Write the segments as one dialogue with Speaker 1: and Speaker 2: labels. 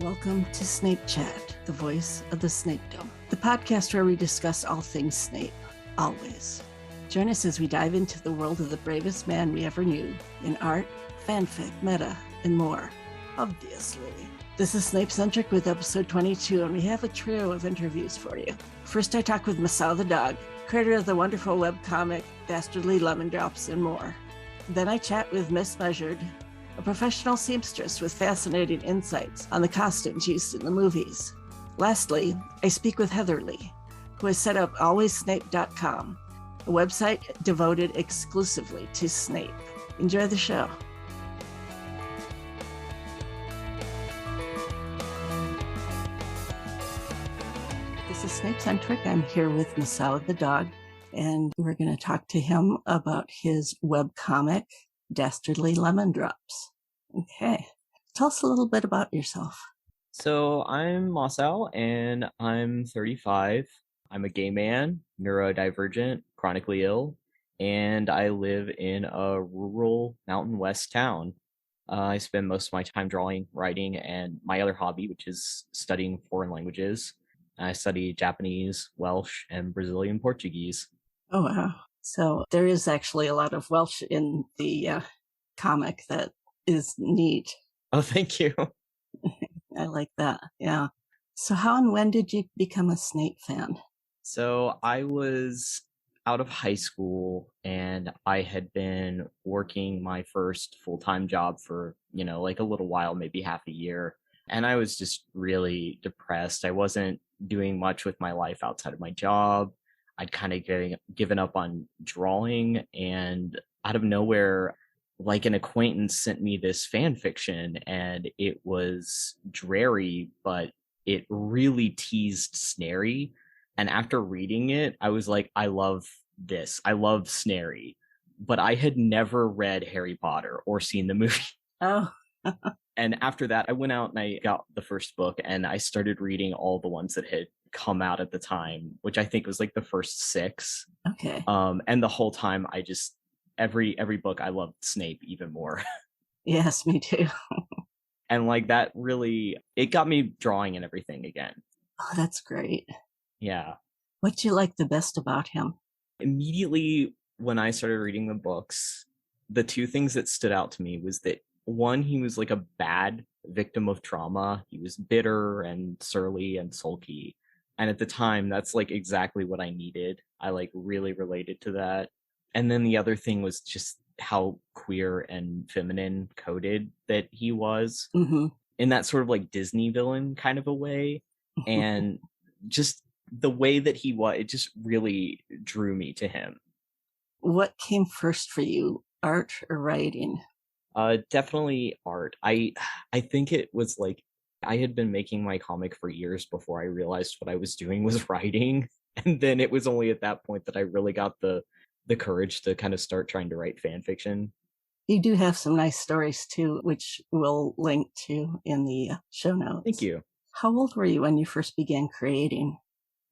Speaker 1: Welcome to Snape Chat, the voice of the Snapedom, the podcast where we discuss all things Snape, always. Join us as we dive into the world of the bravest man we ever knew in art, fanfic, meta, and more, obviously. This is Snape-centric with episode 22, and we have a trio of interviews for you. First, I talk with Masaothedog, creator of the wonderful webcomic Dastardly Lemon Drops, and more. Then I chat with MissMeasured, a professional seamstress with fascinating insights on the costumes used in the movies. Lastly, I speak with Heatherlly, who has set up alwayssnape.com, a website devoted exclusively to Snape. Enjoy the show. This is Snape-centric. I'm here with Masaothedog, and we're going to talk to him about his webcomic, Dastardly Lemon Drops. Okay. Tell us a little bit about yourself.
Speaker 2: So I'm Masao, and I'm 35. I'm a gay man, neurodivergent, chronically ill, and I live in a rural Mountain West town. I spend most of my time drawing, writing, and my other hobby, which is studying foreign languages. I study Japanese, Welsh, and Brazilian Portuguese.
Speaker 1: Oh, wow. So there is actually a lot of Welsh in the comic that is neat.
Speaker 2: Oh, thank you.
Speaker 1: I like that. Yeah. So how and when did you become a Snape fan?
Speaker 2: So I was out of high school and I had been working my first full-time job for, like a little while, maybe half a year. And I was just really depressed. I wasn't doing much with my life outside of my job. I'd kind of given up on drawing, and out of nowhere, like an acquaintance sent me this fan fiction, and it was dreary, but it really teased Snary. And after reading it, I was like, I love this. I love Snary. But I had never read Harry Potter or seen the movie.
Speaker 1: Oh.
Speaker 2: And after that, I went out and I got the first book, and I started reading all the ones that had come out at the time, which I think was like the first 6.
Speaker 1: Okay.
Speaker 2: And the whole time I just, every book I loved Snape even more.
Speaker 1: Yes, me too.
Speaker 2: And like that really, it got me drawing and everything again.
Speaker 1: Oh, that's great.
Speaker 2: Yeah.
Speaker 1: What do you like the best about him?
Speaker 2: Immediately when I started reading the books, the two things that stood out to me was that, one, he was like a bad victim of trauma. He was bitter and surly and sulky. And at the time, that's like exactly what I needed. I like really related to that. And then the other thing was just how queer and feminine coded that he was, in that sort of like Disney villain kind of a way. And just the way that he was, it just really drew me to him.
Speaker 1: What came first for you, art or writing?
Speaker 2: Definitely art. I think it was like I had been making my comic for years before I realized what I was doing was writing. And then it was only at that point that I really got the courage to kind of start trying to write fan fiction.
Speaker 1: You do have some nice stories too, which we'll link to in the show notes.
Speaker 2: Thank you.
Speaker 1: How old were you when you first began creating?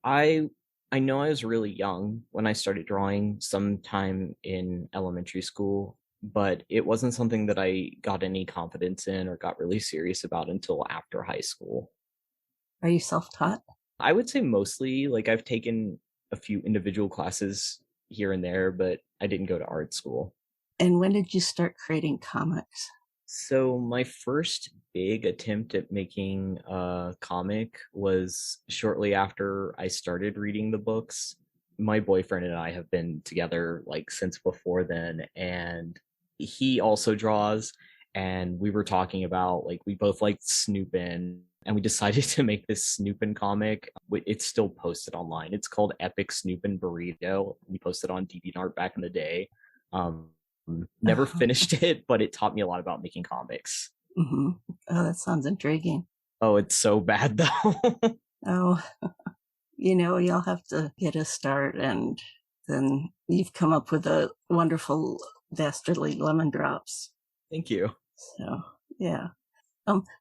Speaker 2: I know I was really young when I started drawing, sometime in elementary school, but it wasn't something that I got any confidence in or got really serious about until after high school.
Speaker 1: Are you self-taught?
Speaker 2: I would say mostly. Like, I've taken a few individual classes here and there, but I didn't go to art school.
Speaker 1: And when did you start creating comics?
Speaker 2: So my first big attempt at making a comic was shortly after I started reading the books. My boyfriend and I have been together like since before then, and he also draws, and we were talking about like we both liked Snoopin', and we decided to make this Snoopin' comic. It's still posted online. It's called Epic Snoopin' Burrito. We posted on DeviantArt back in the day. Never finished it, but it taught me a lot about making comics.
Speaker 1: Oh, that sounds intriguing.
Speaker 2: Oh, it's so bad though.
Speaker 1: Oh, you'll have to get a start, and then you've come up with a wonderful Dastardly Lemon Drops.
Speaker 2: Thank you.
Speaker 1: So, yeah.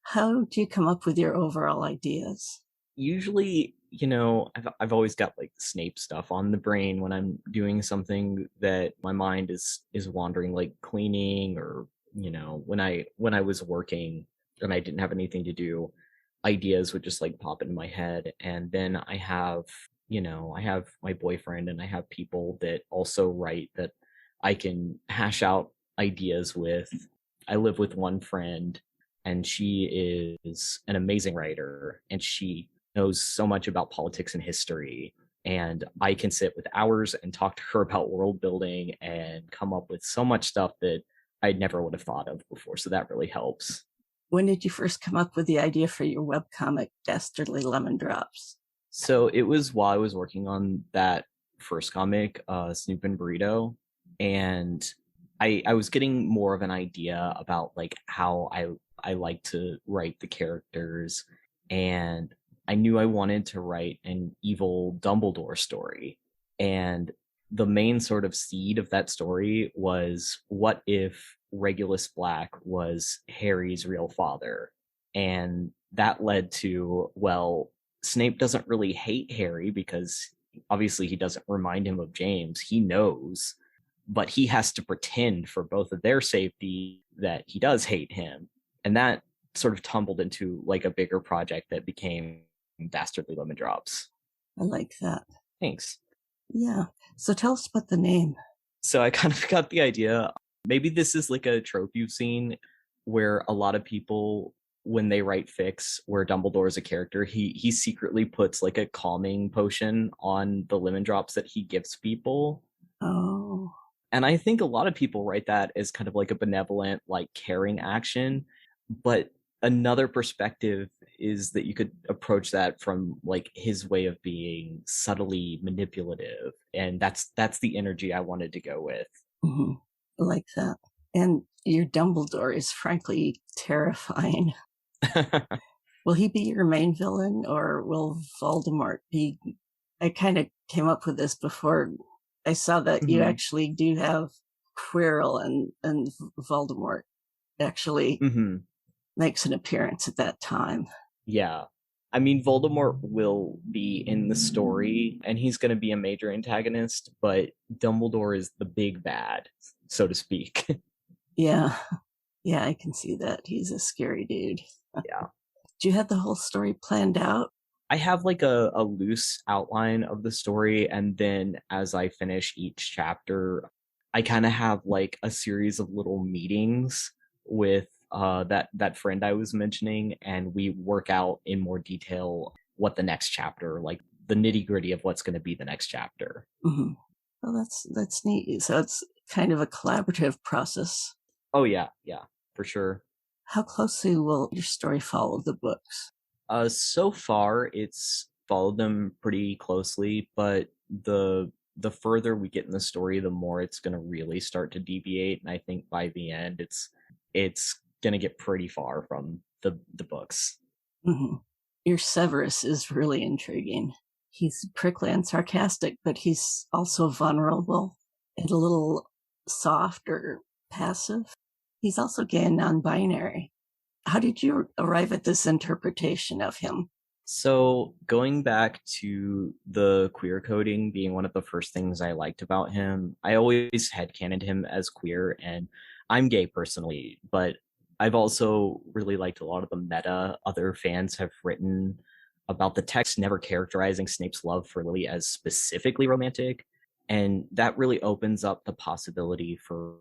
Speaker 1: How do you come up with your overall ideas?
Speaker 2: Usually, I've always got like Snape stuff on the brain when I'm doing something that my mind is wandering, like cleaning, or when I was working and I didn't have anything to do. ideas would just like pop into my head. And then I have, I have my boyfriend and I have people that also write that I can hash out ideas with. I live with one friend and she is an amazing writer and she knows so much about politics and history. And I can sit with hours and talk to her about world building and come up with so much stuff that I never would have thought of before. So that really helps.
Speaker 1: When did you first come up with the idea for your webcomic, Dastardly Lemon Drops?
Speaker 2: So it was while I was working on that first comic, Snoop and Burrito, and I was getting more of an idea about like how I like to write the characters, and I knew I wanted to write an evil Dumbledore story. And the main sort of seed of that story was, what if Regulus Black was Harry's real father? And that led to, well, Snape doesn't really hate Harry because obviously he doesn't remind him of James. He knows, but he has to pretend for both of their safety that he does hate him. And that sort of tumbled into like a bigger project that became Dastardly Lemon Drops.
Speaker 1: I like that.
Speaker 2: Thanks.
Speaker 1: Yeah. So tell us about the name.
Speaker 2: So I kind of got the idea. Maybe this is like a trope you've seen where a lot of people, when they write fics where Dumbledore is a character, he secretly puts like a calming potion on the lemon drops that he gives people.
Speaker 1: Oh.
Speaker 2: And I think a lot of people write that as kind of like a benevolent, like caring action. But another perspective is that you could approach that from like his way of being subtly manipulative. And that's the energy I wanted to go with.
Speaker 1: Mm-hmm. I like that. And your Dumbledore is frankly terrifying. Will he be your main villain or will Voldemort be? I kind of came up with this before I saw that you actually do have Quirrell and Voldemort actually makes an appearance at that time.
Speaker 2: Yeah. I mean, Voldemort will be in the story and he's going to be a major antagonist, but Dumbledore is the big bad, so to speak.
Speaker 1: Yeah. Yeah, I can see that. He's a scary dude.
Speaker 2: Yeah.
Speaker 1: Do you have the whole story planned out?
Speaker 2: I have like a loose outline of the story, and then as I finish each chapter, I kind of have like a series of little meetings with that friend I was mentioning, and we work out in more detail what the next chapter, like the nitty gritty of what's going to be the next chapter.
Speaker 1: Mm-hmm. Well, that's neat. So it's kind of a collaborative process.
Speaker 2: Oh yeah, for sure.
Speaker 1: How closely will your story follow the books?
Speaker 2: So far it's followed them pretty closely, but the further we get in the story, the more it's going to really start to deviate. And I think by the end, it's going to get pretty far from the books.
Speaker 1: Mm-hmm. Your Severus is really intriguing. He's prickly and sarcastic, but he's also vulnerable and a little soft or passive. He's also gay and non-binary. How did you arrive at this interpretation of him?
Speaker 2: So going back to the queer coding being one of the first things I liked about him, I always headcanoned him as queer, and I'm gay personally, but I've also really liked a lot of the meta other fans have written about the text never characterizing Snape's love for Lily as specifically romantic. And that really opens up the possibility for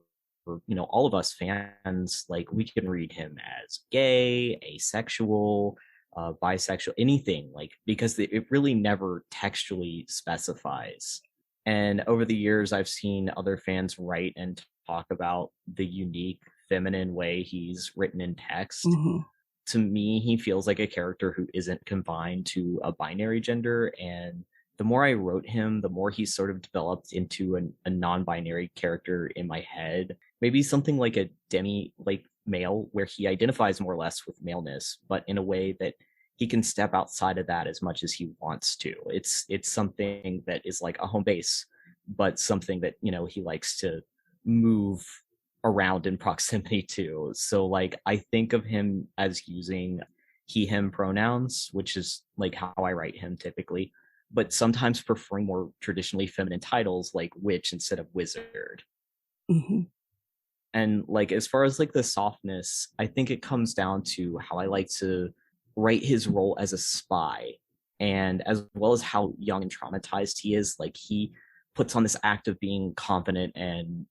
Speaker 2: all of us fans, like we can read him as gay, asexual, bisexual, anything, like because it really never textually specifies. And over the years, I've seen other fans write and talk about the unique feminine way he's written in text.
Speaker 1: Mm-hmm.
Speaker 2: To me, he feels like a character who isn't confined to a binary gender. And the more I wrote him, the more he sort of developed into a non-binary character in my head. Maybe something like a demi, like male, where he identifies more or less with maleness, but in a way that he can step outside of that as much as he wants to. It's something that is like a home base, but something that he likes to move around in proximity to. So like I think of him as using he him pronouns, which is like how I write him typically, but sometimes preferring more traditionally feminine titles like witch instead of wizard.
Speaker 1: Mm-hmm.
Speaker 2: And like as far as like the softness, I think it comes down to how I like to write his role as a spy, and as well as how young and traumatized he is. Like, he puts on this act of being confident and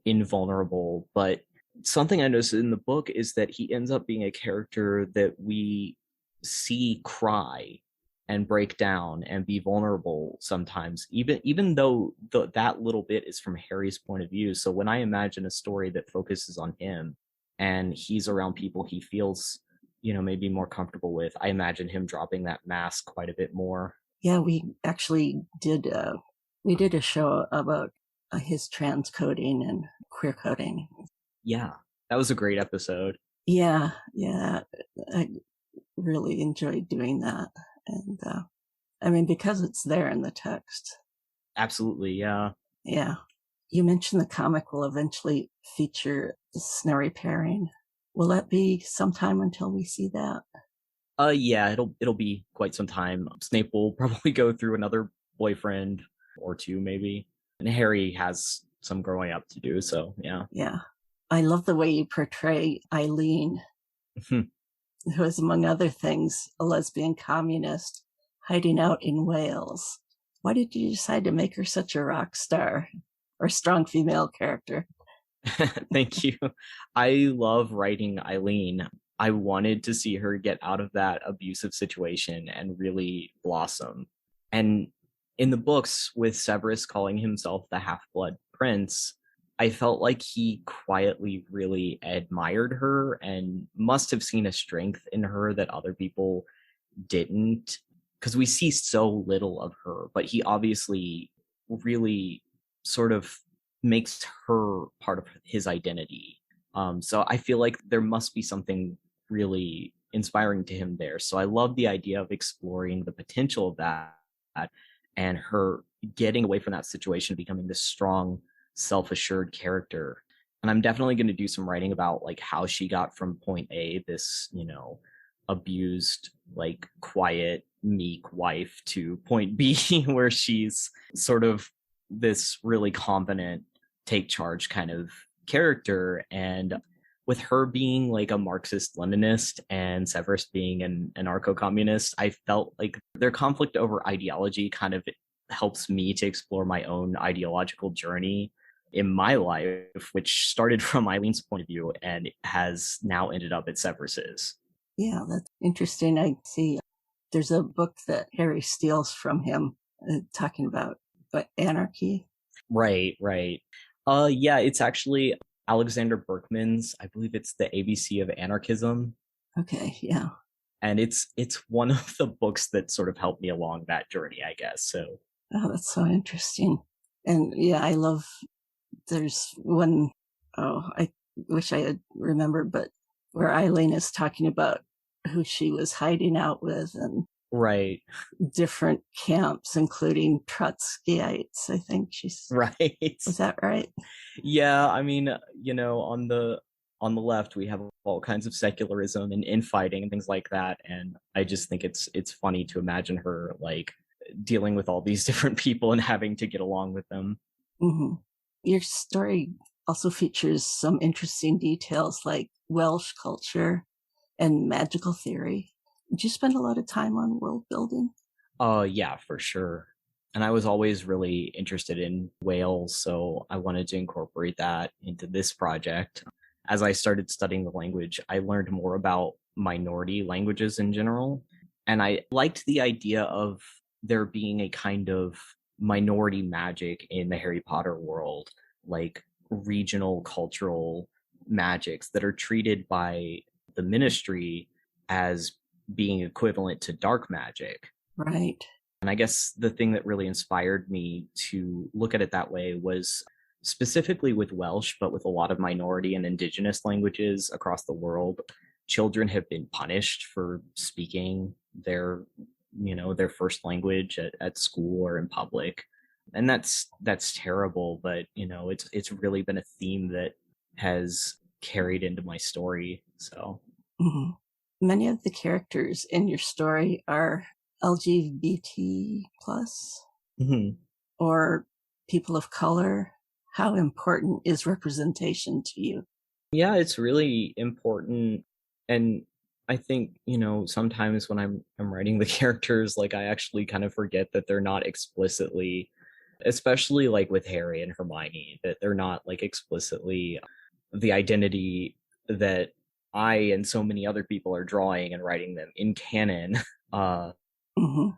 Speaker 2: invulnerable, but something I noticed in the book is that he ends up being a character that we see cry and break down and be vulnerable sometimes, even though that little bit is from Harry's point of view. So when I imagine a story that focuses on him and he's around people he feels, maybe more comfortable with, I imagine him dropping that mask quite a bit more.
Speaker 1: Yeah, we actually we did a show about his trans coding and queer coding.
Speaker 2: Yeah, that was a great episode.
Speaker 1: Yeah, I really enjoyed doing that. And I mean, because it's there in the text.
Speaker 2: Absolutely, yeah.
Speaker 1: Yeah. You mentioned the comic will eventually feature the Snurry pairing. Will that be sometime until we see that?
Speaker 2: Yeah, it'll be quite some time. Snape will probably go through another boyfriend or two, maybe. And Harry has some growing up to do, so yeah.
Speaker 1: Yeah. I love the way you portray Eileen, who is, among other things, a lesbian communist hiding out in Wales. Why did you decide to make her such a rock star or strong female character?
Speaker 2: Thank you. I love writing Eileen. I wanted to see her get out of that abusive situation and really blossom. And in the books, with Severus calling himself the Half-Blood Prince, I felt like he quietly really admired her and must have seen a strength in her that other people didn't, because we see so little of her, but he obviously really sort of makes her part of his identity. So I feel like there must be something really inspiring to him there. So I love the idea of exploring the potential of that and her getting away from that situation, becoming this strong, self-assured character. And I'm definitely going to do some writing about like how she got from point A, this, abused, like quiet, meek wife, to point B, where she's sort of this really confident, take charge kind of character. And with her being like a Marxist Leninist and Severus being an anarcho-communist, I felt like their conflict over ideology kind of helps me to explore my own ideological journey in my life, which started from Eileen's point of view and has now ended up at Severus's.
Speaker 1: Yeah, that's interesting. I see there's a book that Harry steals from him talking about anarchy.
Speaker 2: Right, right. Yeah, it's actually Alexander Berkman's, I believe it's the ABC of Anarchism.
Speaker 1: Okay, yeah.
Speaker 2: And it's one of the books that sort of helped me along that journey, I guess. So
Speaker 1: Oh, that's so interesting. And yeah, I love, there's one, oh, I wish I had remembered, but where Eileen is talking about who she was hiding out with and
Speaker 2: right.
Speaker 1: different camps, including Trotskyites, I think she's,
Speaker 2: Right.
Speaker 1: was that right?
Speaker 2: Yeah, I mean, on the left we have all kinds of secularism and infighting and things like that, and I just think it's funny to imagine her like dealing with all these different people and having to get along with them.
Speaker 1: Mm-hmm. Your story also features some interesting details like Welsh culture and magical theory. Did you spend a lot of time on world building?
Speaker 2: Yeah, for sure. And I was always really interested in Wales, so I wanted to incorporate that into this project. As I started studying the language, I learned more about minority languages in general. And I liked the idea of there being a kind of minority magic in the Harry Potter world, like regional cultural magics that are treated by the ministry as being equivalent to dark magic.
Speaker 1: Right.
Speaker 2: And I guess the thing that really inspired me to look at it that way was specifically with Welsh, but with a lot of minority and indigenous languages across the world, children have been punished for speaking their first language at school or in public. And that's terrible, but it's really been a theme that has carried into my story. So
Speaker 1: Mm-hmm. Many of the characters in your story are LGBT plus
Speaker 2: mm-hmm.
Speaker 1: or people of color. How important is representation to you?
Speaker 2: Yeah, it's really important. And I think, sometimes when I'm writing the characters, like I actually kind of forget that they're not explicitly, especially like with Harry and Hermione, that they're not like explicitly the identity that I and so many other people are drawing and writing them in canon. Uh
Speaker 1: Hmm.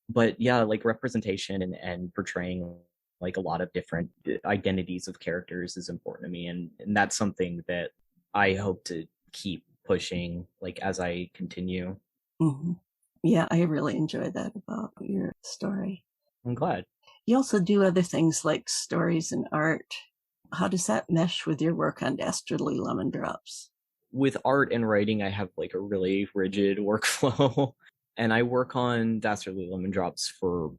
Speaker 2: but yeah, like representation and portraying like a lot of different identities of characters is important to me, and that's something that I hope to keep pushing like as I continue.
Speaker 1: Hmm. Yeah, I really enjoy that about your story.
Speaker 2: I'm glad.
Speaker 1: You also do other things like stories and art. How does that mesh with your work on Dastardly Lemon Drops?
Speaker 2: With art and writing, I have like a really rigid workflow, and I work on Dastardly Lemon Drops for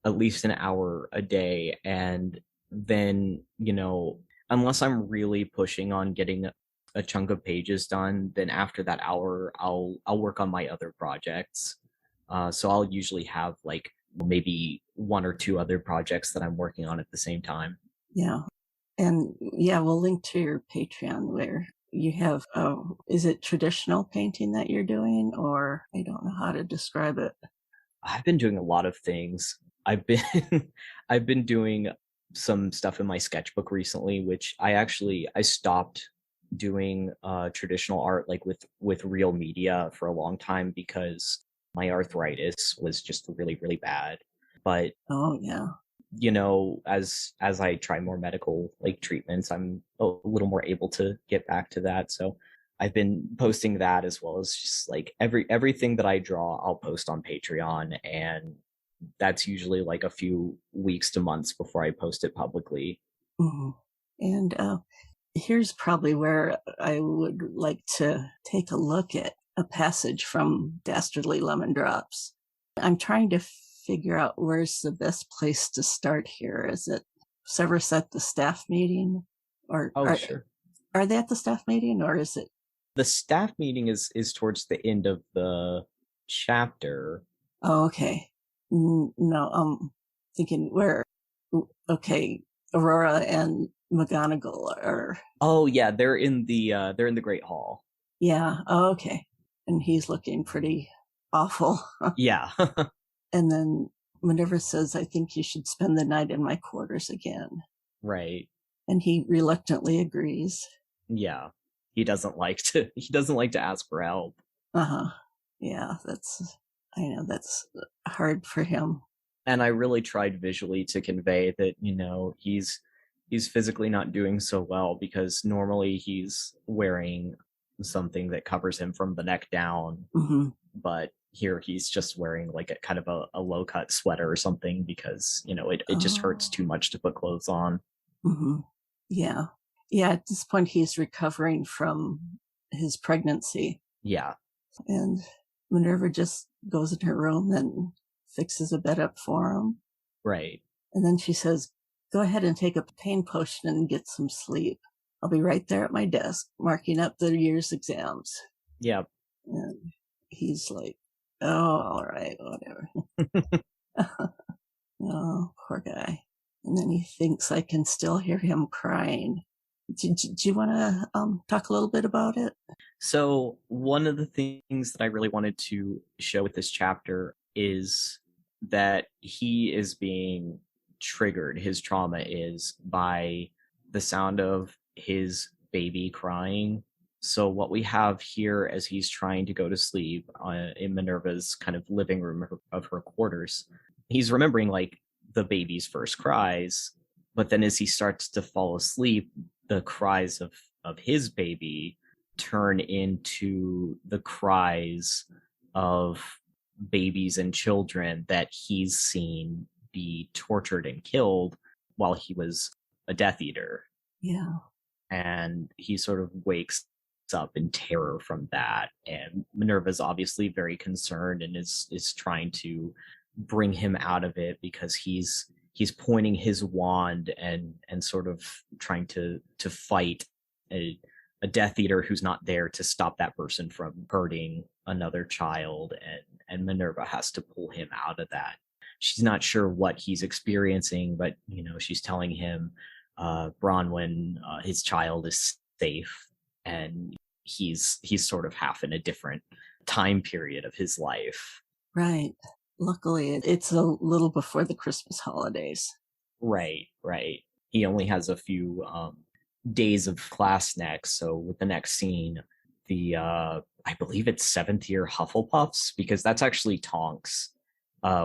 Speaker 2: at least an hour a day, and then unless I'm really pushing on getting a chunk of pages done, then after that hour, I'll work on my other projects. So I'll usually have like maybe one or two other projects that I'm working on at the same time.
Speaker 1: Yeah. And yeah, we'll link to your Patreon where you have, is it traditional painting that you're doing, or I don't know how to describe it?
Speaker 2: I've been doing a lot of things. I've been I've been doing some stuff in my sketchbook recently, which I stopped doing traditional art like with real media for a long time because my arthritis was just really really bad. But
Speaker 1: Oh, yeah.
Speaker 2: as I try more medical like treatments, I'm a little more able to get back to that. So I've been posting that as well as just like everything that I draw, I'll post on Patreon, and that's usually like a few weeks to months before I post it publicly.
Speaker 1: Hmm. And here's probably where I would like to take a look at a passage from Dastardly Lemon Drops. I'm trying to figure out where's the best place to start here. Is it Severus at the staff meeting? Or
Speaker 2: Oh, sure.
Speaker 1: are they at the staff meeting, or is it?
Speaker 2: The staff meeting is towards the end of the chapter.
Speaker 1: Oh, okay. No, thinking where, okay, Aurora and McGonagall are,
Speaker 2: Oh yeah, they're in the Great Hall.
Speaker 1: yeah, oh, okay. And he's looking pretty awful.
Speaker 2: Yeah.
Speaker 1: And then Minerva says, I think you should spend the night in my quarters again.
Speaker 2: Right.
Speaker 1: And he reluctantly agrees.
Speaker 2: Yeah. He doesn't like to ask for help.
Speaker 1: Uh-huh. Yeah, I know that's hard for him.
Speaker 2: And I really tried visually to convey that, he's physically not doing so well because normally he's wearing something that covers him from the neck down,
Speaker 1: Hmm.
Speaker 2: but here he's just wearing like a kind of a low cut sweater or something because, it just hurts
Speaker 1: Oh.
Speaker 2: too much to put clothes on.
Speaker 1: Hmm. Yeah. Yeah, at this point, he's recovering from his pregnancy.
Speaker 2: Yeah.
Speaker 1: And Minerva just goes in her room and fixes a bed up for him.
Speaker 2: Right.
Speaker 1: And then she says, go ahead and take a pain potion and get some sleep. I'll be right there at my desk, marking up the year's exams.
Speaker 2: Yeah.
Speaker 1: And he's like, oh, all right, whatever. Oh, poor guy. And then he thinks I can still hear him crying. Do you want to talk a little bit about it?
Speaker 2: So one of the things that I really wanted to show with this chapter is that he is being triggered. His trauma is by the sound of his baby crying. So what we have here as he's trying to go to sleep in Minerva's kind of living room of her quarters, he's remembering like the baby's first cries, but then as he starts to fall asleep, the cries of his baby turn into the cries of babies and children that he's seen be tortured and killed while he was a Death Eater.
Speaker 1: Yeah.
Speaker 2: And he sort of wakes up in terror from that. And Minerva's obviously very concerned and is trying to bring him out of it because he's pointing his wand and sort of trying to fight a Death Eater who's not there to stop that person from hurting another child, and Minerva has to pull him out of that. She's not sure what he's experiencing, but she's telling him Bronwyn, his child, is safe, and he's sort of half in a different time period of his life.
Speaker 1: Right. Luckily, it's a little before the Christmas holidays.
Speaker 2: Right, right. He only has a few days of class next. So with the next scene, the I believe it's seventh year Hufflepuffs, because that's actually Tonks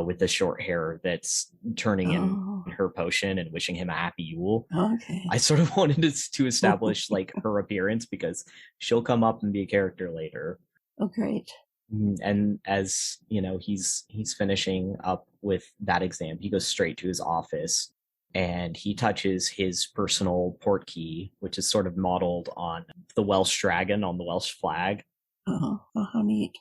Speaker 2: with the short hair that's turning in her potion and wishing him a happy Yule.
Speaker 1: Okay.
Speaker 2: I sort of wanted to establish like her appearance because she'll come up and be a character later.
Speaker 1: Oh, great.
Speaker 2: And as you know, he's finishing up with that exam. He goes straight to his office and he touches his personal port key, which is sort of modeled on the Welsh dragon on the Welsh flag.
Speaker 1: Oh, how neat.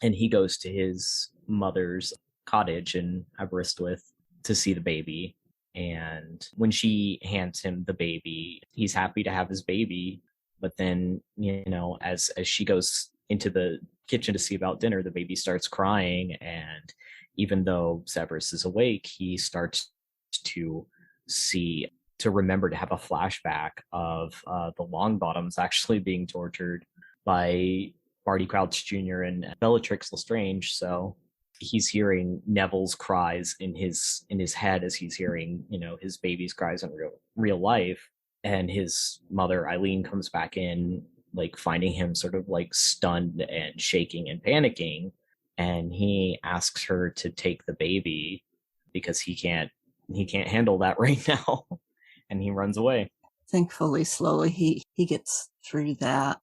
Speaker 2: And he goes to his mother's cottage in Aberystwyth to see the baby. And when she hands him the baby, he's happy to have his baby. But then, you know, as she goes into the kitchen to see about dinner, the baby starts crying. And even though Severus is awake, he starts to remember to have a flashback of the Longbottoms actually being tortured by Barty Crouch Jr. and Bellatrix Lestrange. So he's hearing Neville's cries in his head as he's hearing, you know, his baby's cries in real life. And his mother Eileen comes back in, like finding him sort of like stunned and shaking and panicking. And he asks her to take the baby because he can't handle that right now. And he runs away.
Speaker 1: Thankfully, slowly he gets through that.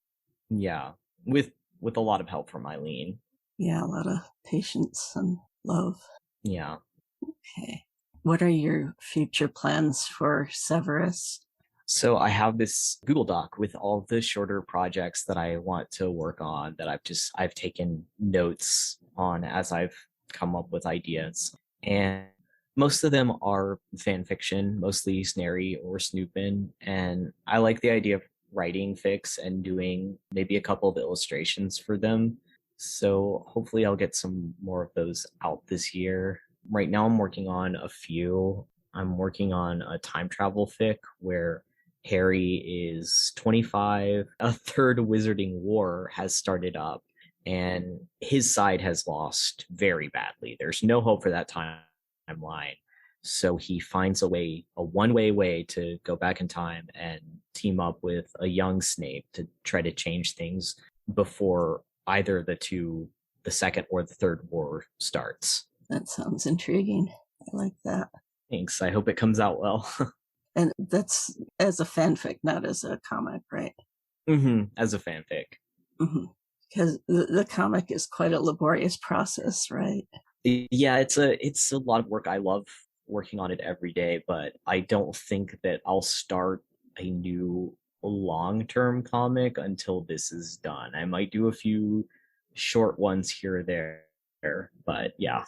Speaker 2: Yeah, with a lot of help from Eileen.
Speaker 1: Yeah, a lot of patience and love.
Speaker 2: Yeah.
Speaker 1: Okay. What are your future plans for Severus?
Speaker 2: So I have this Google Doc with all the shorter projects that I want to work on that I've taken notes on as I've come up with ideas. And most of them are fan fiction, mostly Snary or Snoopin. And I like the idea of writing fics and doing maybe a couple of illustrations for them. So hopefully I'll get some more of those out this year. Right now I'm working on a few. I'm working on a time travel fic where Harry is 25. A third wizarding war has started up and his side has lost very badly. There's no hope for that timeline. So he finds a one-way way to go back in time and team up with a young Snape to try to change things before either the second or the third war starts.
Speaker 1: That sounds intriguing. I like that.
Speaker 2: Thanks. I hope it comes out well.
Speaker 1: And that's as a fanfic, not as a comic, right?
Speaker 2: As a fanfic.
Speaker 1: Because the comic is quite a laborious process, right?
Speaker 2: Yeah, it's a lot of work. I love working on it every day, but I don't think that I'll start a new long-term comic until this is done. I might do a few short ones here or there, but yeah.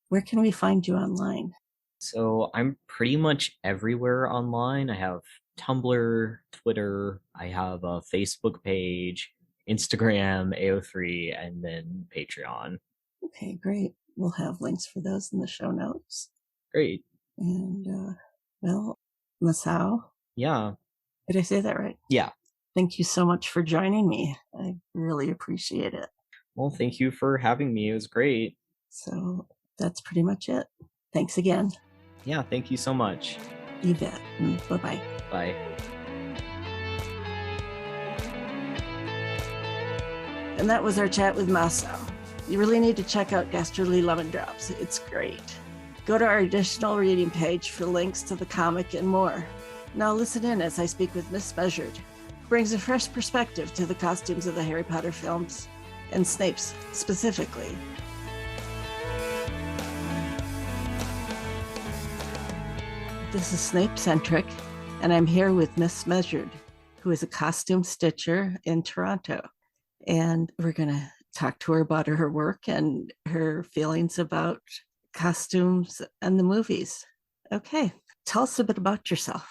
Speaker 1: Where can we find you online?
Speaker 2: So I'm pretty much everywhere online. I have Tumblr, Twitter, I have a Facebook page, Instagram, AO3, and then Patreon.
Speaker 1: Okay, great. We'll have links for those in the show notes.
Speaker 2: Great.
Speaker 1: And, well, Masao?
Speaker 2: Yeah.
Speaker 1: Did I say that right?
Speaker 2: Yeah.
Speaker 1: Thank you so much for joining me. I really appreciate it.
Speaker 2: Well, thank you for having me. It was great.
Speaker 1: So that's pretty much it. Thanks again.
Speaker 2: Yeah, thank you so much.
Speaker 1: You bet. Bye-bye.
Speaker 2: Bye.
Speaker 1: And that was our chat with Masao. You really need to check out Dastardly Lemon Drops. It's great. Go to our additional reading page for links to the comic and more. Now listen in as I speak with MissMeasured. Brings a fresh perspective to the costumes of the Harry Potter films, and Snape's specifically. This is Snape-centric, and I'm here with MissMeasured, who is a costume stitcher in Toronto. And we're going to talk to her about her work and her feelings about costumes and the movies. Okay, tell us a bit about yourself.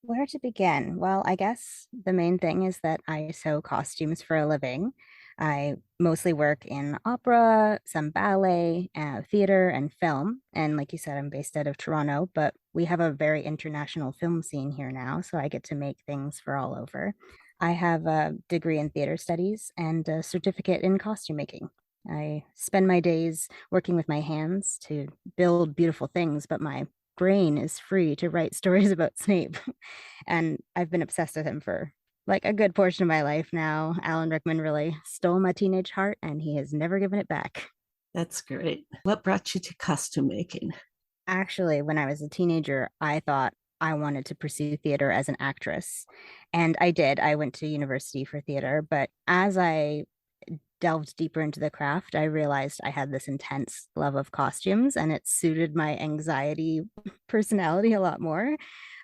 Speaker 3: Where to begin? Well, I guess the main thing is that I sew costumes for a living. I mostly work in opera, some ballet, theater, and film. And like you said, I'm based out of Toronto, but we have a very international film scene here now, so I get to make things for all over. I have a degree in theater studies and a certificate in costume making. I spend my days working with my hands to build beautiful things, but my brain is free to write stories about Snape. And I've been obsessed with him for like a good portion of my life now. Alan Rickman really stole my teenage heart and he has never given it back.
Speaker 1: That's great. What brought you to costume making?
Speaker 3: Actually, when I was a teenager, I thought I wanted to pursue theater as an actress. And I did. I went to university for theater. But as I delved deeper into the craft, I realized I had this intense love of costumes and it suited my anxiety personality a lot more.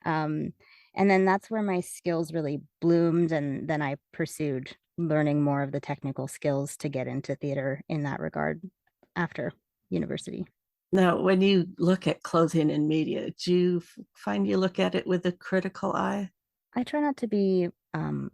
Speaker 3: Um, and then that's where my skills really bloomed. And then I pursued learning more of the technical skills to get into theater in that regard after university.
Speaker 1: Now, when you look at clothing and media, do you find you look at it with a critical eye?
Speaker 3: I try not to be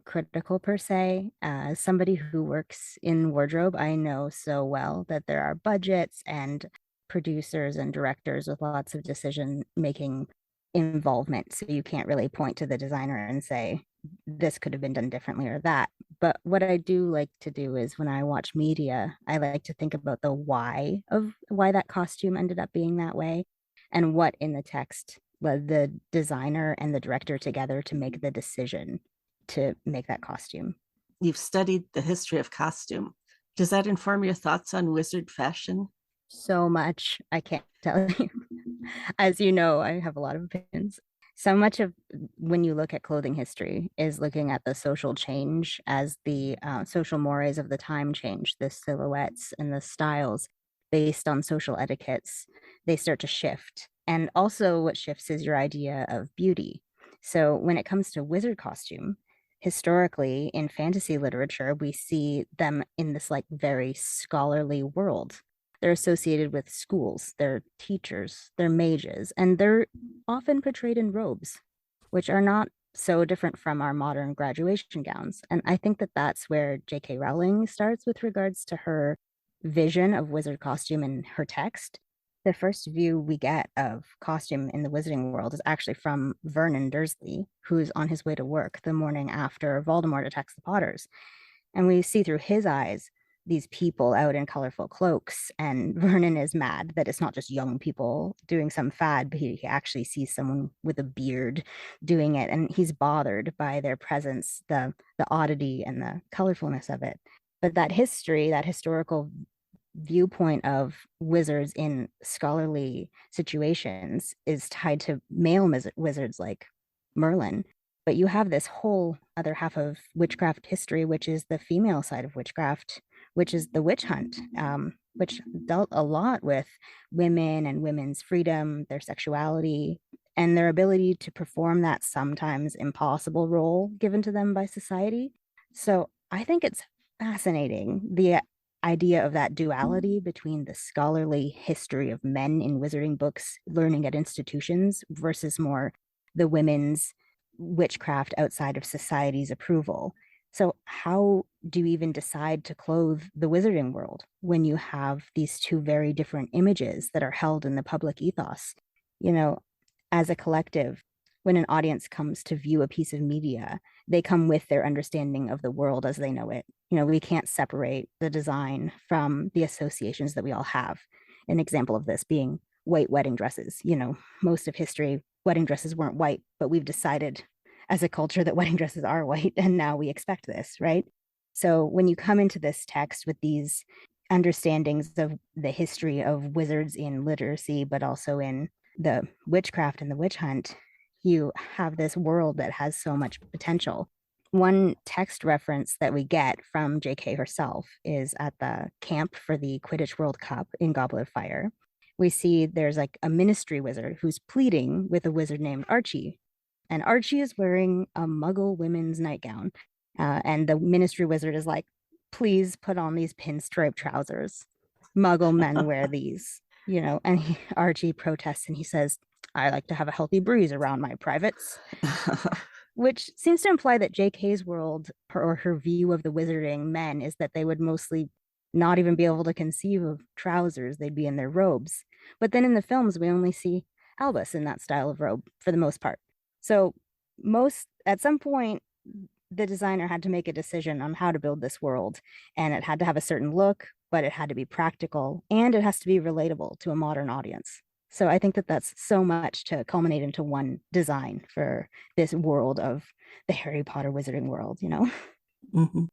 Speaker 3: critical per se. As somebody who works in wardrobe, I know so well that there are budgets and producers and directors with lots of decision making involvement. So you can't really point to the designer and say, this could have been done differently or that. But what I do like to do is when I watch media, I like to think about the why of why that costume ended up being that way and what in the text led the designer and the director together to make the decision to make that costume.
Speaker 1: You've studied the history of costume. Does that inform your thoughts on wizard fashion?
Speaker 3: So much, I can't tell you. As you know, I have a lot of opinions. So much of when you look at clothing history is looking at the social change as the social mores of the time change, the silhouettes and the styles based on social etiquettes, they start to shift. And also, what shifts is your idea of beauty. So, when it comes to wizard costume, historically in fantasy literature, we see them in this like very scholarly world. They're associated with schools, they're teachers, they're mages, and they're often portrayed in robes, which are not so different from our modern graduation gowns. And I think that that's where J.K. Rowling starts with regards to her vision of wizard costume in her text. The first view we get of costume in the wizarding world is actually from Vernon Dursley, who's on his way to work the morning after Voldemort attacks the Potters. And we see through his eyes these people out in colorful cloaks, and Vernon is mad that it's not just young people doing some fad, but he actually sees someone with a beard doing it, and he's bothered by their presence, the oddity and the colorfulness of it. But that history, that historical viewpoint of wizards in scholarly situations is tied to male wizards like Merlin. But you have this whole other half of witchcraft history, which is the female side of witchcraft, which is the witch hunt, which dealt a lot with women and women's freedom, their sexuality, and their ability to perform that sometimes impossible role given to them by society. So I think it's fascinating the idea of that duality between the scholarly history of men in wizarding books learning at institutions versus more the women's witchcraft outside of society's approval. So, how do you even decide to clothe the wizarding world when you have these two very different images that are held in the public ethos? You know, as a collective, when an audience comes to view a piece of media, they come with their understanding of the world as they know it. We can't separate the design from the associations that we all have. An example of this being white wedding dresses. Most of history, wedding dresses weren't white, but we've decided as a culture that wedding dresses are white, and now we expect this, right? So when you come into this text with these understandings of the history of wizards in literacy, but also in the witchcraft and the witch hunt, you have this world that has so much potential. One text reference that we get from JK herself is at the camp for the Quidditch World Cup in Goblet of Fire. We see there's like a ministry wizard who's pleading with a wizard named Archie. And Archie is wearing a muggle women's nightgown. And the ministry wizard is like, please put on these pinstripe trousers. Muggle men wear these, and Archie protests and he says, I like to have a healthy breeze around my privates, which seems to imply that JK's world or her view of the wizarding men is that they would mostly not even be able to conceive of trousers. They'd be in their robes. But then in the films, we only see Albus in that style of robe for the most part. So at some point, the designer had to make a decision on how to build this world, and it had to have a certain look, but it had to be practical, and it has to be relatable to a modern audience. So I think that that's so much to culminate into one design for this world of the Harry Potter wizarding world, you know?
Speaker 1: Mm-hmm.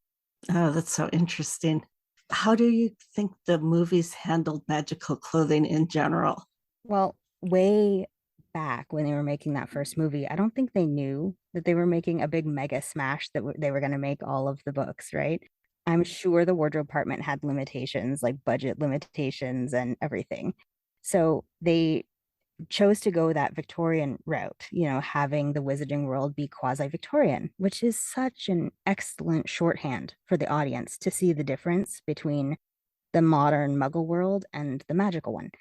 Speaker 1: Oh, that's so interesting. How do you think the movies handled magical clothing in general?
Speaker 3: Well, way back when they were making that first movie, I don't think they knew that they were making a big mega smash that they were going to make all of the books, right? I'm sure the wardrobe department had limitations, like budget limitations and everything. So they chose to go that Victorian route, having the Wizarding World be quasi Victorian, which is such an excellent shorthand for the audience to see the difference between the modern muggle world and the magical one.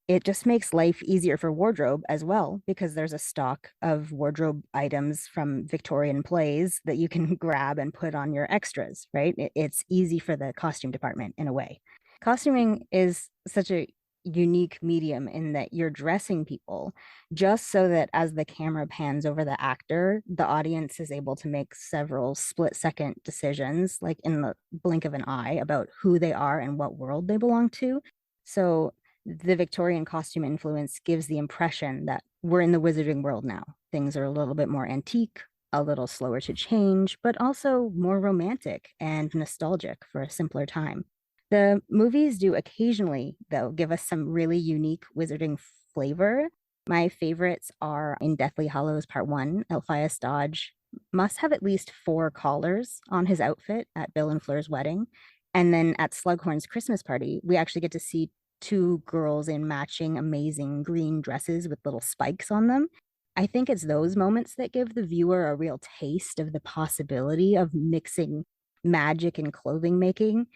Speaker 3: It just makes life easier for wardrobe as well, because there's a stock of wardrobe items from Victorian plays that you can grab and put on your extras, right? It's easy for the costume department in a way. Costuming is such a unique medium in that you're dressing people just so that as the camera pans over the actor, the audience is able to make several split-second decisions, like in the blink of an eye, about who they are and what world they belong to. So the Victorian costume influence gives the impression that we're in the wizarding world now. Things are a little bit more antique, a little slower to change, but also more romantic and nostalgic for a simpler time. The movies do occasionally, though, give us some really unique wizarding flavor. My favorites are in Deathly Hallows Part 1, Elphias Dodge must have at least 4 collars on his outfit at Bill and Fleur's wedding. And then at Slughorn's Christmas party, we actually get to see 2 girls in matching amazing green dresses with little spikes on them. I think it's those moments that give the viewer a real taste of the possibility of mixing magic and clothing making.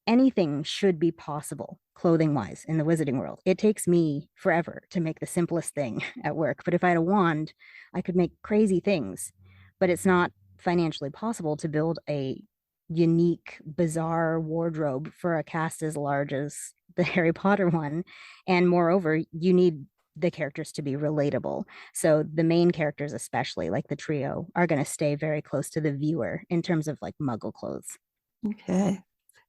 Speaker 3: Anything should be possible clothing wise in the wizarding world. It takes me forever to make the simplest thing at work, but if I had a wand, I could make crazy things. But it's not financially possible to build a unique, bizarre wardrobe for a cast as large as the Harry Potter one. And moreover, you need the characters to be relatable. So the main characters, especially like the trio, are going to stay very close to the viewer in terms of like muggle clothes.
Speaker 1: Okay.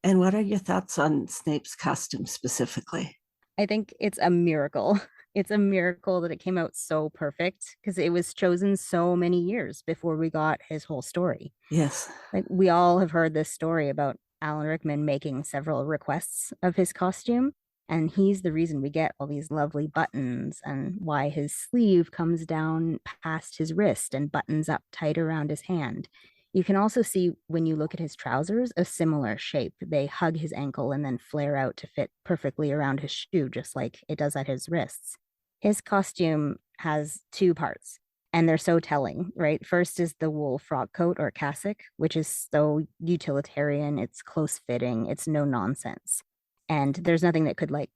Speaker 1: And what are your thoughts on Snape's costume specifically?
Speaker 3: I think it's a miracle. It's a miracle that it came out so perfect because it was chosen so many years before we got his whole story.
Speaker 1: Yes.
Speaker 3: Like we all have heard this story about Alan Rickman making several requests of his costume, and he's the reason we get all these lovely buttons and why his sleeve comes down past his wrist and buttons up tight around his hand. You can also see when you look at his trousers a similar shape. They hug his ankle and then flare out to fit perfectly around his shoe, just like it does at his wrists. His costume has 2 parts, and they're so telling, right? First is the wool frock coat or cassock, which is so utilitarian, it's close fitting, it's no nonsense. And there's nothing that could like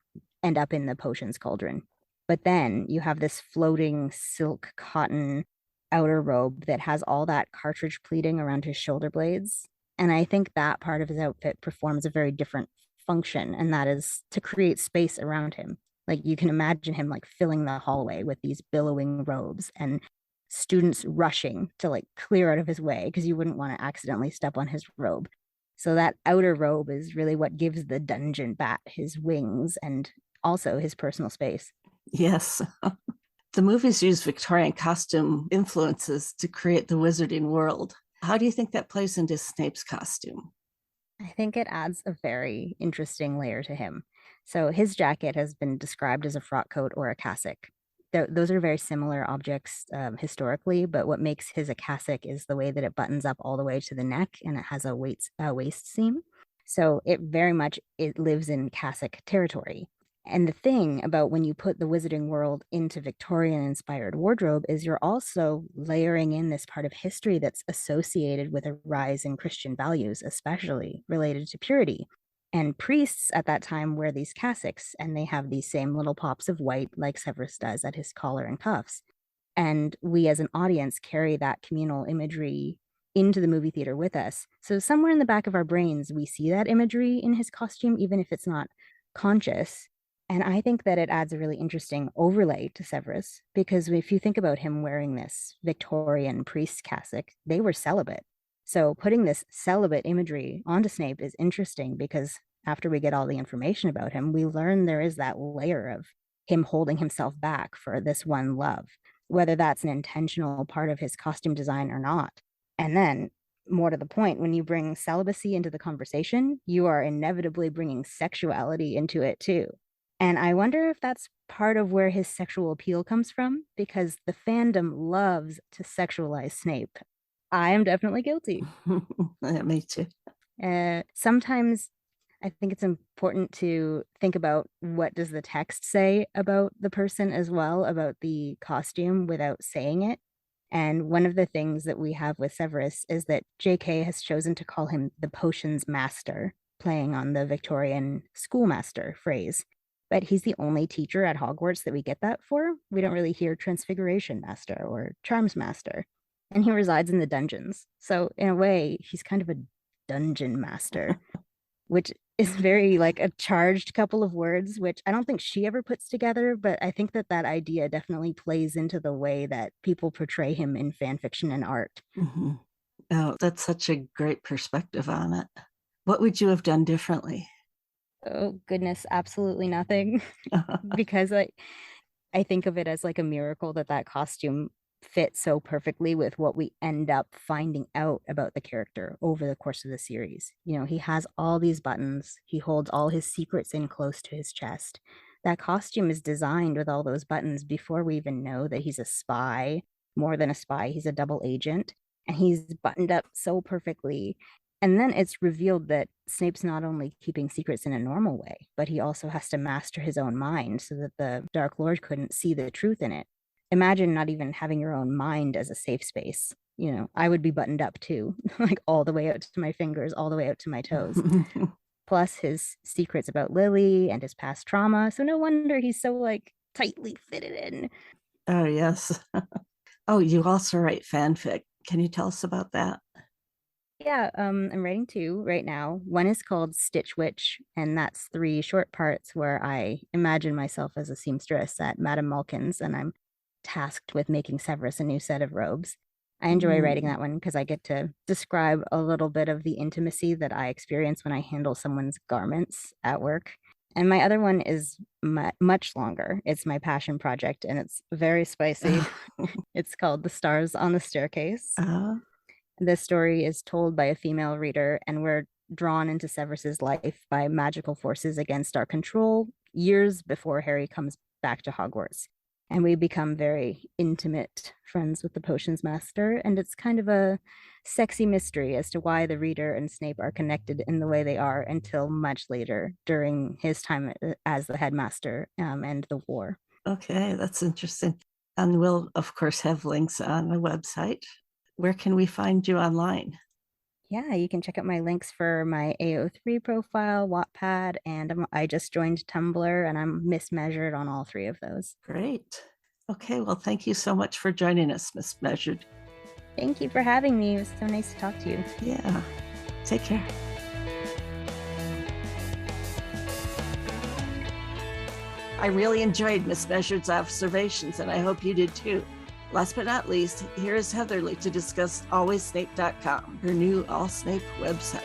Speaker 3: end up in the potions cauldron. But then you have this floating silk cotton outer robe that has all that cartridge pleating around his shoulder blades. And I think that part of his outfit performs a very different function, and that is to create space around him. Like you can imagine him like filling the hallway with these billowing robes and students rushing to like clear out of his way because you wouldn't want to accidentally step on his robe. So that outer robe is really what gives the dungeon bat his wings and also his personal space.
Speaker 1: Yes. The movies use Victorian costume influences to create the wizarding world. How do you think that plays into Snape's costume?
Speaker 3: I think it adds a very interesting layer to him. So his jacket has been described as a frock coat or a cassock. Those are very similar objects historically, but what makes his a cassock is the way that it buttons up all the way to the neck and it has a waist seam. So it very much it lives in cassock territory. And the thing about when you put the wizarding world into Victorian inspired wardrobe is you're also layering in this part of history that's associated with a rise in Christian values, especially related to purity. And priests at that time wear these cassocks and they have these same little pops of white, like Severus does at his collar and cuffs. And we as an audience carry that communal imagery into the movie theater with us. So somewhere in the back of our brains, we see that imagery in his costume, even if it's not conscious. And I think that it adds a really interesting overlay to Severus because if you think about him wearing this Victorian priest cassock, they were celibate. So putting this celibate imagery onto Snape is interesting because after we get all the information about him, we learn there is that layer of him holding himself back for this one love, whether that's an intentional part of his costume design or not. And then, more to the point, when you bring celibacy into the conversation, you are inevitably bringing sexuality into it too. And I wonder if that's part of where his sexual appeal comes from, because the fandom loves to sexualize Snape. I am definitely guilty.
Speaker 1: Yeah, me too.
Speaker 3: Sometimes I think it's important to think about what does the text say about the person as well, about the costume without saying it. And one of the things that we have with Severus is that JK has chosen to call him the potions master, playing on the Victorian schoolmaster phrase. But he's the only teacher at Hogwarts that we get that for. We don't really hear transfiguration master or charms master. And he resides in the dungeons. So in a way, he's kind of a dungeon master, which is very like a charged couple of words, which I don't think she ever puts together, but I think that that idea definitely plays into the way that people portray him in fan fiction and art.
Speaker 1: Mm-hmm. Oh, that's such a great perspective on it. What would you have done differently?
Speaker 3: Oh goodness, absolutely nothing. Because I think of it as like a miracle that that costume fits so perfectly with what we end up finding out about the character over the course of the series. You know, he has all these buttons, he holds all his secrets in close to his chest. That costume is designed with all those buttons before we even know that he's a spy. More than a spy, he's a double agent, and he's buttoned up so perfectly. And then it's revealed that Snape's not only keeping secrets in a normal way, but he also has to master his own mind so that the Dark Lord couldn't see the truth in it. Imagine not even having your own mind as a safe space. You know, I would be buttoned up too, like all the way out to my fingers, all the way out to my toes. Plus his secrets about Lily and his past trauma. So no wonder he's so like tightly fitted in.
Speaker 1: Oh, yes. Oh, you also write fanfic. Can you tell us about that?
Speaker 3: Yeah, I'm writing two right now. One is called Stitch Witch, and that's three short parts where I imagine myself as a seamstress at Madame Malkin's, and I'm tasked with making Severus a new set of robes. I enjoy writing that one because I get to describe a little bit of the intimacy that I experience when I handle someone's garments at work. And my other one is much longer. It's my passion project, and it's very spicy. It's called The Stars on the Staircase. This story is told by a female reader, and we're drawn into Severus's life by magical forces against our control years before Harry comes back to Hogwarts. And we become very intimate friends with the potions master. And it's kind of a sexy mystery as to why the reader and Snape are connected in the way they are until much later during his time as the headmaster and the war.
Speaker 1: Okay, that's interesting. And we'll, of course, have links on the website. Where can we find you online?
Speaker 3: Yeah, you can check out my links for my AO3 profile, Wattpad, and I just joined Tumblr, and I'm MissMeasured on all three of those.
Speaker 1: Great. Okay, well, thank you so much for joining us, MissMeasured.
Speaker 3: Thank you for having me. It was so nice to talk to you.
Speaker 1: Yeah, take care. I really enjoyed MissMeasured's observations, and I hope you did too. Last but not least, here is Heatherlly to discuss alwayssnape.com, her new All Snape website.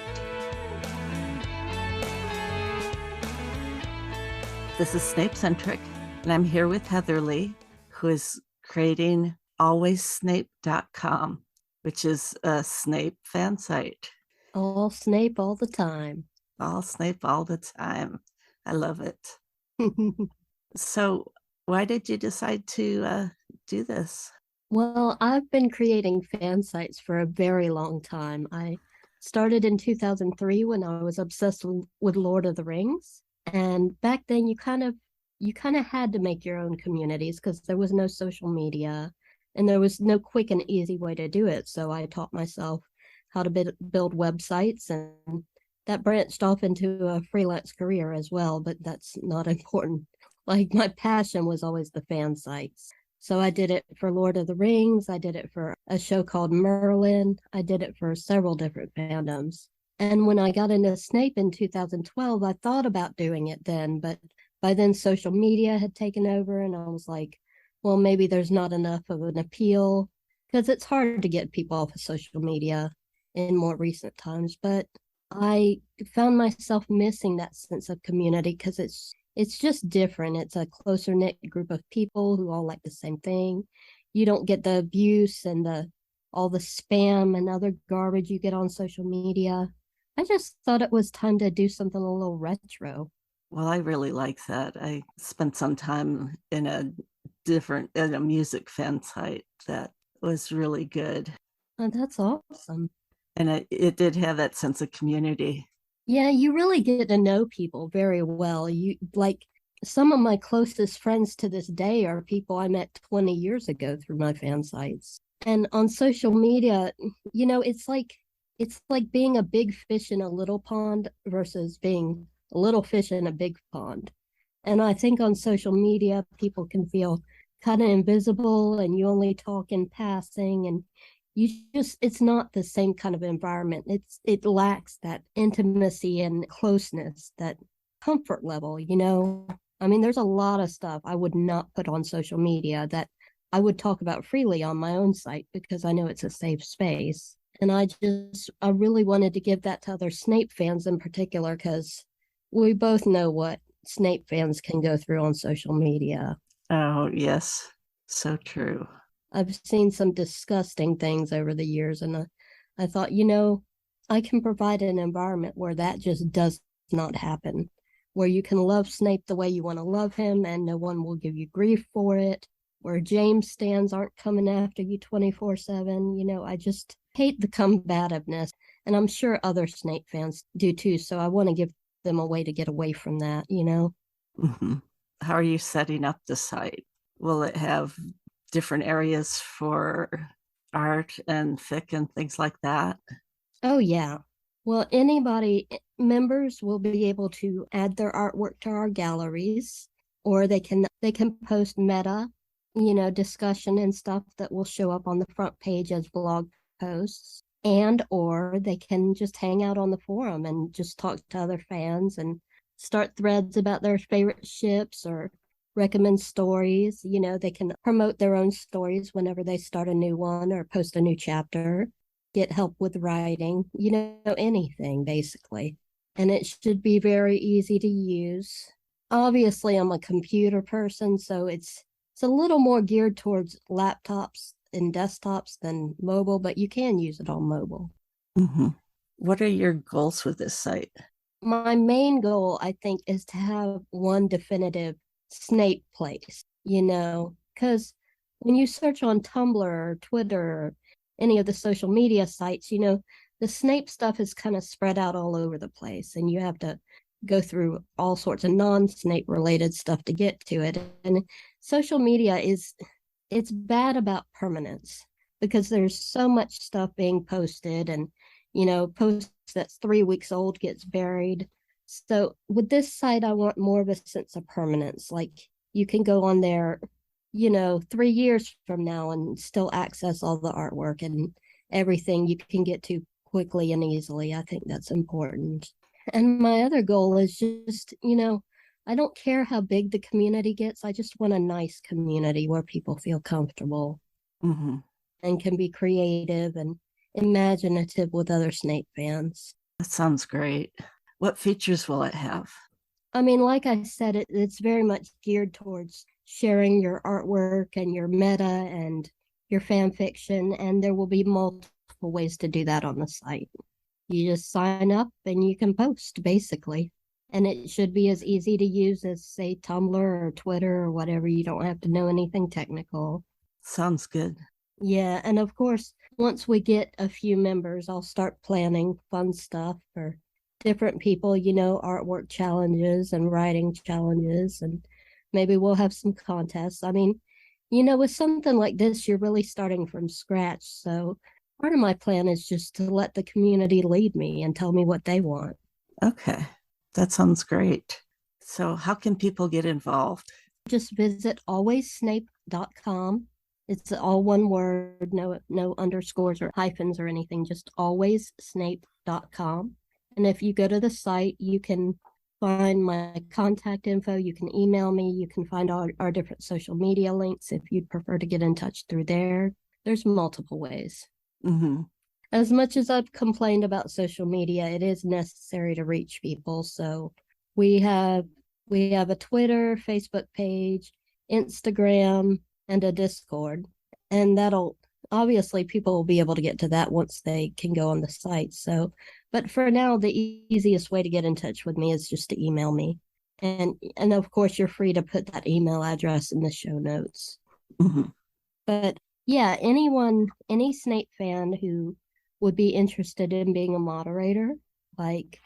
Speaker 1: This is Snape Centric, and I'm here with Heatherlly, who is creating alwayssnape.com, which is a Snape fan site.
Speaker 4: All Snape all the time.
Speaker 1: All Snape all the time. I love it. So why did you decide to do this?
Speaker 4: Well, I've been creating fan sites for a very long time. I started in 2003 when I was obsessed with Lord of the Rings. And back then you kind of had to make your own communities because there was no social media and there was no quick and easy way to do it. So I taught myself how to build websites, and that branched off into a freelance career as well, but that's not important. Like, my passion was always the fan sites. So I did it for Lord of the Rings. I did it for a show called Merlin. I did it for several different fandoms. And when I got into Snape in 2012, I thought about doing it then, but by then social media had taken over, and I was like, well, maybe there's not enough of an appeal, because it's hard to get people off of social media. in more recent times, but I found myself missing that sense of community because it's just different. It's a closer knit group of people who all like the same thing. You don't get the abuse and all the spam and other garbage you get on social media. I just thought it was time to do something a little retro.
Speaker 1: Well, I really like that. I spent some time in a music fan site that was really good.
Speaker 4: Oh, that's awesome.
Speaker 1: And it did have that sense of community.
Speaker 4: Yeah, you really get to know people very well. You like some of my closest friends to this day are people I met 20 years ago through my fan sites. And on social media, it's like being a big fish in a little pond versus being a little fish in a big pond. And I think on social media, people can feel kind of invisible and you only talk in passing and it's not the same kind of environment. It lacks that intimacy and closeness, that comfort level. I mean, there's a lot of stuff I would not put on social media that I would talk about freely on my own site because I know it's a safe space. And I really wanted to give that to other Snape fans in particular because we both know what Snape fans can go through on social media.
Speaker 1: Oh, yes. So true.
Speaker 4: I've seen some disgusting things over the years, and I thought, I can provide an environment where that just does not happen, where you can love Snape the way you want to love him, and no one will give you grief for it, where James stands aren't coming after you 24/7. I just hate the combativeness, and I'm sure other Snape fans do too, so I want to give them a way to get away from that.
Speaker 1: Mm-hmm. How are you setting up the site? Will it have different areas for art and fic and things like that?
Speaker 4: Oh, yeah. Well, members will be able to add their artwork to our galleries, or they can post meta, discussion and stuff that will show up on the front page as blog posts, or they can just hang out on the forum and just talk to other fans and start threads about their favorite ships or recommend stories. They can promote their own stories whenever they start a new one or post a new chapter, get help with writing, anything basically. And it should be very easy to use. Obviously, I'm a computer person, so it's a little more geared towards laptops and desktops than mobile, but you can use it on mobile.
Speaker 1: Mm-hmm. What are your goals with this site?
Speaker 4: My main goal, I think, is to have one definitive Snape place, because when you search on Tumblr or Twitter or any of the social media sites, the Snape stuff is kind of spread out all over the place and you have to go through all sorts of non-Snape related stuff to get to it. And social media it's bad about permanence because there's so much stuff being posted and, posts that's 3 weeks old gets buried. So with this site, I want more of a sense of permanence. Like you can go on there, 3 years from now and still access all the artwork and everything you can get to quickly and easily. I think that's important. And my other goal is just, I don't care how big the community gets. I just want a nice community where people feel comfortable and can be creative and imaginative with other Snape fans.
Speaker 1: That sounds great. What features will it have?
Speaker 4: I mean, like I said, it's very much geared towards sharing your artwork and your meta and your fan fiction, and there will be multiple ways to do that on the site. You just sign up and you can post, basically. And it should be as easy to use as, say, Tumblr or Twitter or whatever. You don't have to know anything technical.
Speaker 1: Sounds good.
Speaker 4: Yeah, and of course, once we get a few members, I'll start planning fun stuff for different people, artwork challenges and writing challenges, and maybe we'll have some contests. I mean, with something like this, you're really starting from scratch. So part of my plan is just to let the community lead me and tell me what they want.
Speaker 1: Okay, that sounds great. So how can people get involved?
Speaker 4: Just visit alwayssnape.com. It's all one word, no underscores or hyphens or anything, just alwayssnape.com. And if you go to the site, you can find my contact info. You can email me. You can find our different social media links if you'd prefer to get in touch through there. There's multiple ways.
Speaker 1: Mm-hmm.
Speaker 4: as much as I've complained about social media, it is necessary to reach people. So we have a Twitter, Facebook page, Instagram, and a Discord. And that'll obviously people will be able to get to that once they can go on the site. So, but for now, the easiest way to get in touch with me is just to email me. And of course, you're free to put that email address in the show notes.
Speaker 1: Mhm.
Speaker 4: But yeah, any Snape fan who would be interested in being a moderator, like,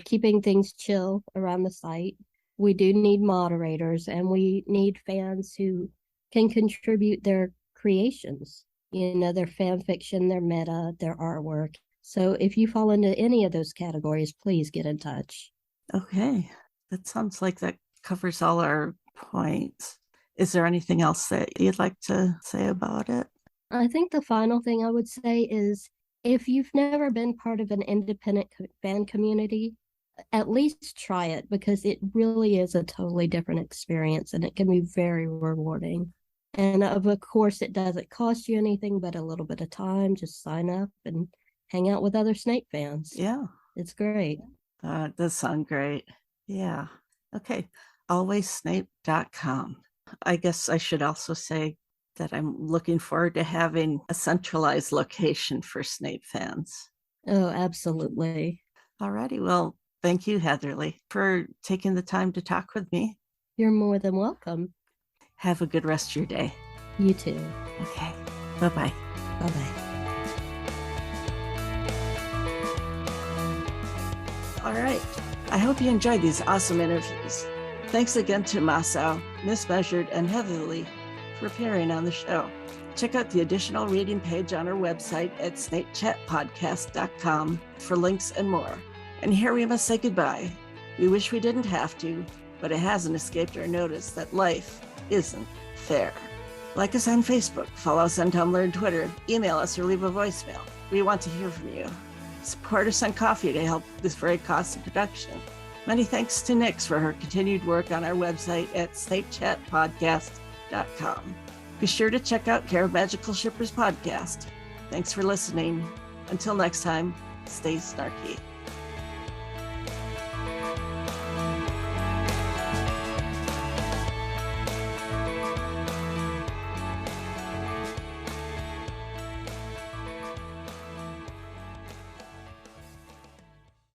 Speaker 4: keeping things chill around the site. We do need moderators, and we need fans who can contribute their creations, their fan fiction, their meta, their artwork. So if you fall into any of those categories, please get in touch.
Speaker 1: Okay. That sounds like that covers all our points. Is there anything else that you'd like to say about it?
Speaker 4: I think the final thing I would say is if you've never been part of an independent fan community, at least try it, because it really is a totally different experience and it can be very rewarding. And of course, it doesn't cost you anything but a little bit of time. Just sign up and hang out with other Snape fans.
Speaker 1: Yeah.
Speaker 4: It's great.
Speaker 1: It does sound great. Yeah. Okay. alwayssnape.com. I guess I should also say that I'm looking forward to having a centralized location for Snape fans.
Speaker 4: Oh, absolutely.
Speaker 1: Alrighty. Well, thank you, Heatherlly, for taking the time to talk with me.
Speaker 4: You're more than welcome.
Speaker 1: Have a good rest of your day.
Speaker 4: You too.
Speaker 1: Okay. Bye-bye.
Speaker 4: Bye-bye.
Speaker 1: All right. I hope you enjoyed these awesome interviews. Thanks again to Masao, MissMeasured, and Heatherlly for appearing on the show. Check out the additional reading page on our website at snapechatpodcast.com for links and more. And here we must say goodbye. We wish we didn't have to, but it hasn't escaped our notice that life isn't fair. Like us on Facebook, follow us on Tumblr and Twitter, email us or leave a voicemail. We want to hear from you. Support us on Ko-fi to help this very costly production. Many thanks to Nix for her continued work on our website at snapechatpodcast.com. Be sure to check out Care of Magical Shippers podcast. Thanks for listening. Until next time, stay snarky.